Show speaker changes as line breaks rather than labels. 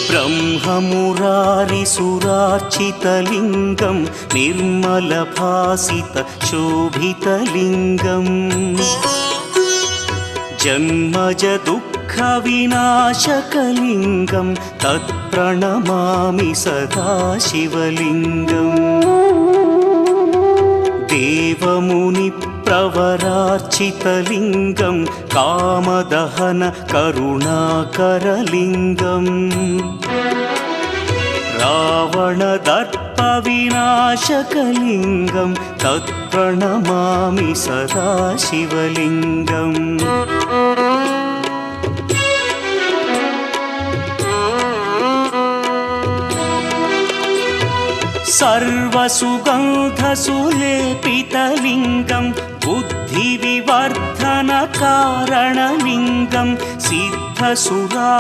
ब्रह्ममुरारिसुरार्चितलिङ्गं निर्मलभासितशोभितलिङ्गम् जन्मजदुःखविनाशकलिङ्गं तत्प्रणमामि सदा शिवलिङ्गम् देवमुनिप्रवरार्चितलिङ्गं कामदहन करुणाकरलिङ्गम् रावणदर्पविनाशकलिङ्गं तत्प्रणमामि सदा शिवलिङ्गम् सर्वसुगन्धसुलेपितलिङ्गं बुद्धिविवर्धनकारणलिङ्गं सिद्धसुरा